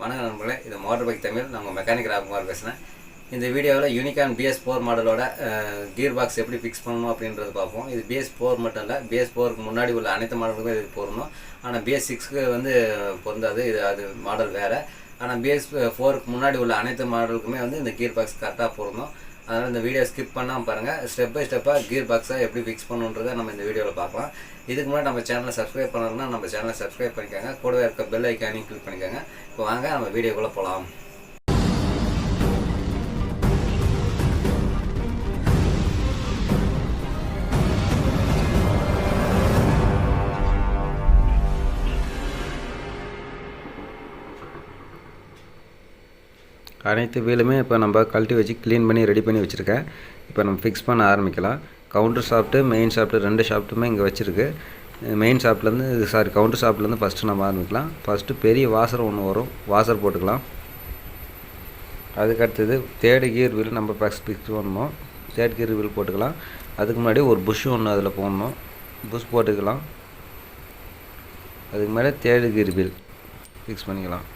வணக்கம் நண்பர்களே, இது மோட்டர் பைக் தமிழ். நம்ம மெக்கானிக் ராகுமார் பேசுகிறேன். இந்த வீடியோவில் யூனிகார்ன் BS4 மாடலோட கியர் பாக்ஸ் எப்படி ஃபிக்ஸ் பண்ணணும் அப்படின்றது பார்ப்போம். இது BS4 மட்டும் இல்லை, BS4க்கு முன்னாடி உள்ள அனைத்து மாடலுக்கும் இது பொருந்தும். ஆனால் BS6க்கு வந்து பொருந்தாது, அது மாடல் வேறு. ஆனால் BS4க்கு முன்னாடி உள்ள அனைத்து மாடலுக்குமே வந்து இந்த கியர் பாக்ஸ் கரெக்டாக பொருந்தும். அதனால் இந்த வீடியோ ஸ்கிப் பண்ணாமல் பாருங்கள். ஸ்டெப் பை ஸ்டெப்பாக கியர் பாக்ஸை எப்படி ஃபிக்ஸ் பண்ணுன்றதை நம்ம இந்த வீடியோவில் பார்க்கலாம். இதுக்கு முன்னாடி நம்ம சேனலை சப்ஸ்கிரைப் பண்ணணும்னா நம்ம சேனலை சப்ஸ்கிரைப் பண்ணிக்கோங்க. கூடவே இருக்க பெல் ஐக்கானையும் கிளிக் பண்ணிக்கோங்க. இப்போ வாங்க நம்ம வீடியோக்குள்ளே போகலாம். அனைத்து வீலுமே இப்போ நம்ம கழட்டி வச்சு க்ளீன் பண்ணி ரெடி பண்ணி வச்சுருக்கேன். இப்போ நம்ம ஃபிக்ஸ் பண்ண ஆரம்பிக்கலாம். கவுண்டர் ஷாஃப்ட்டு, மெயின் ஷாஃப்ட்டு, ரெண்டு ஷாஃப்ட்டுமே இங்கே வச்சுருக்கு. மெயின் ஷாஃப்ட்லேருந்து கவுண்டர் ஷாஃப்ட்லேருந்து ஃபஸ்ட்டு நம்ம ஆரம்பிக்கலாம். ஃபஸ்ட்டு பெரிய வாசர் ஒன்று வரும், வாசர் போட்டுக்கலாம். அதுக்கடுத்தது தேர்டு கியர் வீல் நம்ம ஃபிக்ஸ் பண்ணணும். தேர்ட் கியர் வீல் போட்டுக்கலாம். அதுக்கு முன்னாடி ஒரு புஷ் ஒன்று அதில் போடணும், புஷ் போட்டுக்கலாம். அதுக்கு மேலே தேர்டு கியர் வீல் ஃபிக்ஸ் பண்ணிக்கலாம்.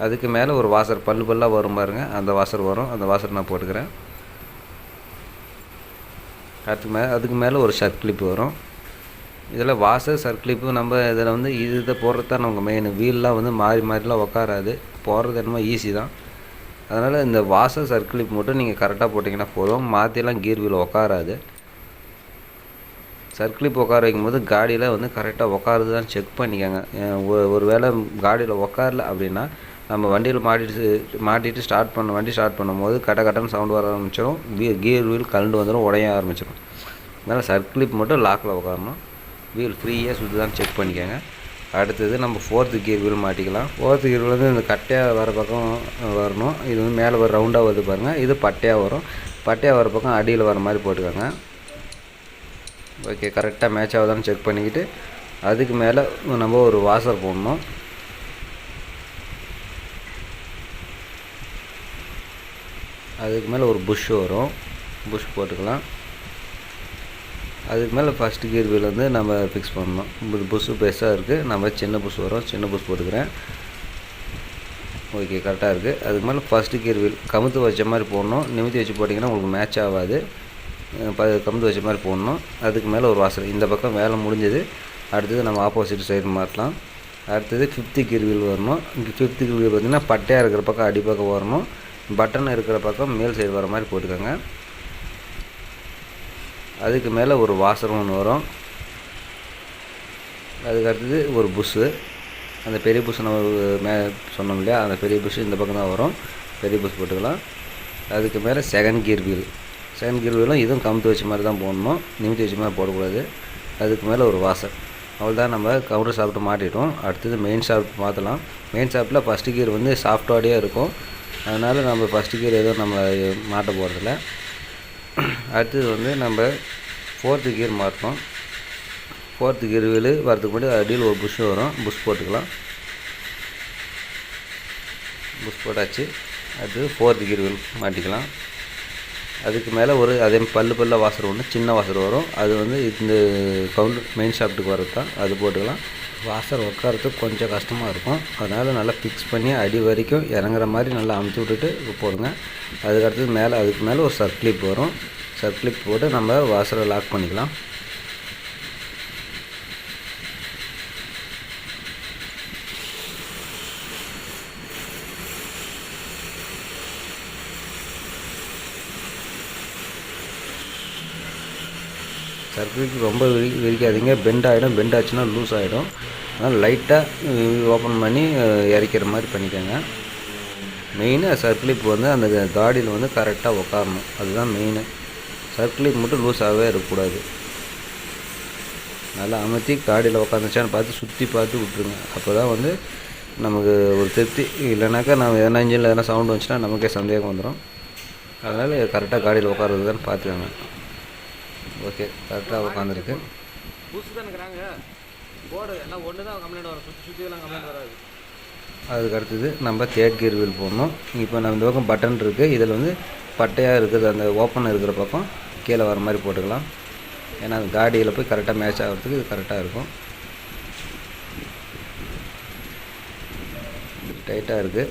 அதுக்கு மேலே ஒரு வாசர் பல்லாக வரும் பாருங்கள், அந்த வாசர் வரும். அந்த வாசர் நான் போட்டுக்கிறேன். அதுக்கு மேலே ஒரு ஷர்ட் கிளிப்பு வரும். இதில் வாசர் ஷர்ட் கிளிப்பு நம்ம இதில் வந்து இதை போடுறது தான் நமக்கு மெயின். வீல்லாம் வந்து மாறிலாம் உட்காராது, போடுறது என்னமோ ஈஸி தான். அதனால் இந்த வாசர் ஷர்ட் கிளிப் மட்டும் நீங்கள் கரெக்டாக போட்டிங்கன்னா போதும். மாற்றிலாம் கீர் வீல் உட்காராது. ஷர்ட் கிளிப் உட்கார வைக்கும்போது காடியில் வந்து கரெக்டாக உட்காருது தான் செக் பண்ணிக்கோங்க. ஒரு வேளை காடியில் உட்காரல அப்படின்னா நம்ம வண்டியில் மாட்டிட்டு வண்டி ஸ்டார்ட் பண்ணும்போது கட்டன்னு சவுண்டு வர ஆரம்பிச்சிடும். கியர் வீல் கலண்டு வந்துடும், உடைய ஆரம்பிச்சிடும். அதனால் ஷர்ட் கிளிப் மட்டும் லாக்கில் உட்காரணும். வீல் ஃப்ரீயாக சுற்றி தான் செக் பண்ணிக்கோங்க. அடுத்தது நம்ம ஃபோர்த்து கியர் வீல் மாட்டிக்கலாம். ஃபோர்த்து கியர் வீல் வந்து இந்த கட்டையாக வர பக்கம் வரணும். இது வந்து மேலே ஒரு ரவுண்டாக வருது பாருங்கள், இது பட்டையாக வரும். பட்டையாக வர பக்கம் அடியில் வர மாதிரி போட்டுக்கோங்க. ஓகே, கரெக்டாக மேட்ச் ஆகுதான்னு செக் பண்ணிக்கிட்டு அதுக்கு மேலே நம்ம ஒரு வாசர் போடணும். அதுக்கு மேலே ஒரு புஷ் வரும், புஷ் போட்டுக்கலாம். அதுக்கு மேலே ஃபஸ்ட்டு கியர் வீல் வந்து நம்ம ஃபிக்ஸ் பண்ணணும். புஷ்ஷு பெருசாக இருக்குது, நம்ம சின்ன புஷ் வரும், சின்ன புஷ் போட்டுக்கிறேன். ஓகே, கரெக்டாக இருக்குது. அதுக்கு மேலே ஃபஸ்ட்டு கியர் வீல் கமுத்து வச்ச மாதிரி போடணும். நிமித்தி வச்சு போட்டிங்கன்னா உங்களுக்கு மேட்ச் ஆகாது. கமுத்து வச்ச மாதிரி போடணும். அதுக்கு மேலே ஒரு வாசல். இந்த பக்கம் வேலை முடிஞ்சது. அடுத்தது நம்ம ஆப்போசிட் சைடு மாற்றலாம். அடுத்தது ஃபிஃப்த்து கியர் வீல் வரணும். இங்கே ஃபிஃப்த்து கியர் வீல் பார்த்திங்கன்னா பட்டையாக இருக்கிற பக்கம் அடிப்பக்கம் வரணும், பட்டன் இருக்கிற பக்கம் மேல் சைடு வர மாதிரி போட்டுக்கோங்க. அதுக்கு மேலே ஒரு வாசர் ஒன்று வரும். அதுக்கு அடுத்தது ஒரு புஷ்ஷு. அந்த பெரிய புஷ் நம்ம சொன்னோம் இல்லையா, அந்த பெரிய புஷ் இந்த பக்கம் தான் வரும். பெரிய புஷ் போட்டுக்கலாம். அதுக்கு மேலே second gear wheel. Second gear வீலும் இதுவும் கமுத்து வச்ச மாதிரி தான் போடணும், நிமித்தி வச்ச மாதிரி போடக்கூடாது. அதுக்கு மேலே ஒரு வாசர். அவ்வளோதான், நம்ம கவுண்டர் ஷாஃப்ட்டு மாட்டிட்டோம். அடுத்தது மெயின் ஷாஃப்ட் மாற்றலாம். மெயின் ஷாஃப்ட்டில் ஃபஸ்ட்டு கியர் வந்து சாஃப்ட்வாடியே இருக்கும். அதனால் நம்ம ஃபஸ்ட்டு கியர் எதுவும் நம்ம மாட்ட போகிறதில்ல. அடுத்தது வந்து நம்ம ஃபோர்த்து கியர் மாற்றணும். ஃபோர்த்து கியர் வீல் வரதுக்கு முன்னாடி அடியில் ஒரு புஷ் வரும், புஷ் போட்டுக்கலாம். புஷ் போட்டாச்சு. அடுத்தது ஃபோர்த்து கியர் வீல் மாட்டிக்கலாம். அதுக்கு மேலே ஒரு அதே பல்லாக வாசர் ஒன்று சின்ன வாசர் வரும். அது வந்து இந்த கவுண்டர் மெயின் ஷாஃப்ட்டுக்கு வரது தான், அது போட்டுக்கலாம். வாசர் உட்காரத்துக்கு கொஞ்சம் கஷ்டமாக இருக்கும். அதனால் நல்லா ஃபிக்ஸ் பண்ணி அடி வரைக்கும் இறங்குற மாதிரி நல்லா அமுத்தி விட்டுட்டு போடுங்க. அதுக்கு மேலே ஒரு சர்க் கிளிப் வரும். சர்க் கிளிப் போட்டு நம்ம வாசரை லாக் பண்ணிக்கலாம். சர்க்கிளுக்கு ரொம்ப விரிக்காதீங்க, பெண்ட் ஆகிடும். பெண்ட் ஆச்சுன்னா லூஸ் ஆகிடும். அதனால் லைட்டாக ஓப்பன் பண்ணி இறக்கிற மாதிரி பண்ணிக்கோங்க. மெயினாக சர்க்கிளிப் வந்து அந்த காடியில் வந்து கரெக்டாக உட்காரணும், அதுதான் மெயின். சர்க்கிளிப் மட்டும் லூஸாகவே இருக்கக்கூடாது. நல்லா அமர்த்தி காடியில் உட்காந்துச்சான்னு பார்த்து சுற்றி பார்த்து விட்ருங்க. அப்போ தான் வந்து நமக்கு ஒரு திருப்தி. இல்லைனாக்கா நம்ம எதனா இன்ஜினில் எதனா சவுண்டு வந்துச்சுன்னா நமக்கே சந்தேகம் வந்துடும். அதனால் கரெக்டாக காடியில் உட்காருறதுன்னு பார்த்துக்கோங்க. ஓகே, கரெக்டாக உட்காந்துருக்கு. அதுக்கு அடுத்தது நம்ம தேர்ட் கியர் வீல் போடணும். இப்போ நம்ம இந்த பக்கம் பட்டன் இருக்குது, இதில் வந்து பட்டையாக இருக்குது, அந்த ஓப்பன் இருக்கிற பக்கம் கீழே வர மாதிரி போட்டுக்கலாம். ஏன்னா அந்த காடியில் போய் கரெக்டாக மேட்ச் ஆகிறதுக்கு இது கரெக்டாக இருக்கும். டைட்டாக இருக்குது.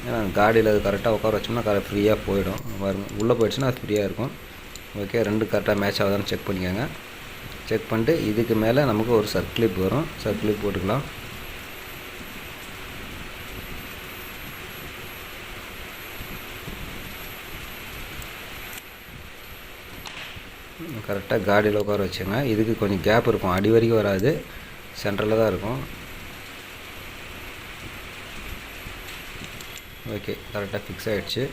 ஏன்னா காடியில் அது கரெக்டாக உட்கார வச்சோம்னா ஃப்ரீயாக போயிடும். பாருங்க, உள்ளே போயிடுச்சுன்னா அது ஃப்ரீயாக இருக்கும். ஓகே, ரெண்டு கரெக்டாக மேட்ச் ஆகுதான்னு செக் பண்ணிக்கோங்க. செக் பண்ணிட்டு இதுக்கு மேலே நமக்கு ஒரு சர்க்ளிப் வரும். சர்க்ளிப் போட்டுக்கலாம். கரெக்டாக காடியில் உட்கார வச்சுங்க. இதுக்கு கொஞ்சம் கேப் இருக்கும், அடி வரைக்கும் வராது, சென்டரில் தான் இருக்கும். ஓகே, கரெக்டாக ஃபிக்ஸ் ஆகிடுச்சு.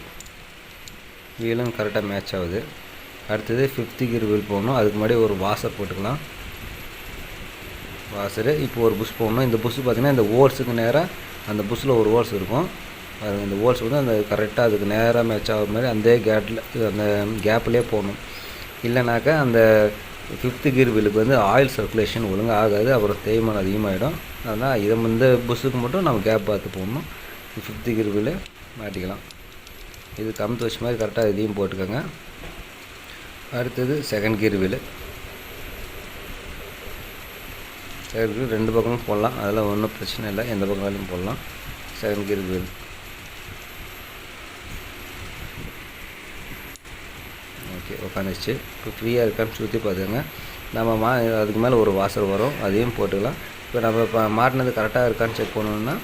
வீலும் கரெக்டாக மேட்ச் ஆகுது. அடுத்தது 5th கியர் வீல் போடணும். அதுக்கு முன்னாடி ஒரு வாஷர் போட்டுக்கலாம். வாஷரு இப்போ ஒரு புஷ் போடணும். இந்த புஷ் பார்த்திங்கன்னா இந்த ஹோல்ஸுக்கு நேராக அந்த புஷ்ஷில் ஒரு ஹோல்ஸ் இருக்கும். இந்த ஹோல்ஸ் வந்து அந்த கரெக்டாக அதுக்கு நேராக மேட்ச் ஆகிற மாதிரி அந்த கேப்லேயே போடணும். இல்லைனாக்கா அந்த 5th கியர் வீலுக்கு வந்து ஆயில் சர்க்குலேஷன் ஒழுங்காக ஆகாது, அப்புறம் தேய்மானம் அதிகமாகிடும். அதனால் இந்த புஷ்ஷுக்கு மட்டும் நம்ம கேப் பார்த்து போடணும். 5th கியர் வீலு மாட்டிக்கலாம். இது கமுத்து வச்ச மாதிரி கரெக்டாக இதையும் போட்டுக்கோங்க. அடுத்தது 2nd gear wheel. 2nd gear ரெண்டு பக்கமும் போடலாம், அதெல்லாம் ஒன்றும் பிரச்சனை இல்லை, எந்த பக்கம்னாலும் போடலாம். 2nd gear wheel okay உட்காந்துச்சு. இப்போ ஃப்ரீயாக இருக்கான்னு சுற்றி பார்த்துக்கோங்க. நம்ம அதுக்கு மேலே ஒரு வாஷர் வரும், அதையும் போட்டுக்கலாம். இப்போ நம்ம இப்போ மாட்டினது கரெக்டாக இருக்கான்னு செக் பண்ணணுன்னா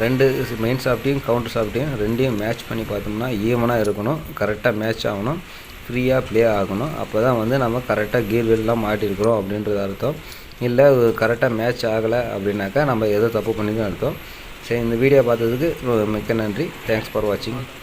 ரெண்டு மெயின் ஷாஃப்ட்டையும் கவுண்டர் ஷாஃப்ட்டையும் ரெண்டையும் மேட்ச் பண்ணி பார்த்தோம்னா ஈவனாக இருக்கணும், கரெக்டாக மேட்ச் ஆகணும், ஃப்ரீயாக ப்ளே ஆகணும். அப்போ தான் வந்து நம்ம கரெக்டாக கியர் வீல்லாம் மாட்டிருக்கிறோம் அப்படின்றது அர்த்தம். இல்லை கரெக்டாக மேட்ச் ஆகலை அப்படின்னாக்கா நம்ம ஏதோ தப்பு பண்ணிதான் அர்த்தம். சரி, இந்த வீடியோ பார்த்ததுக்கு மிக்க நன்றி. தேங்க்ஸ் ஃபார் வாட்சிங்.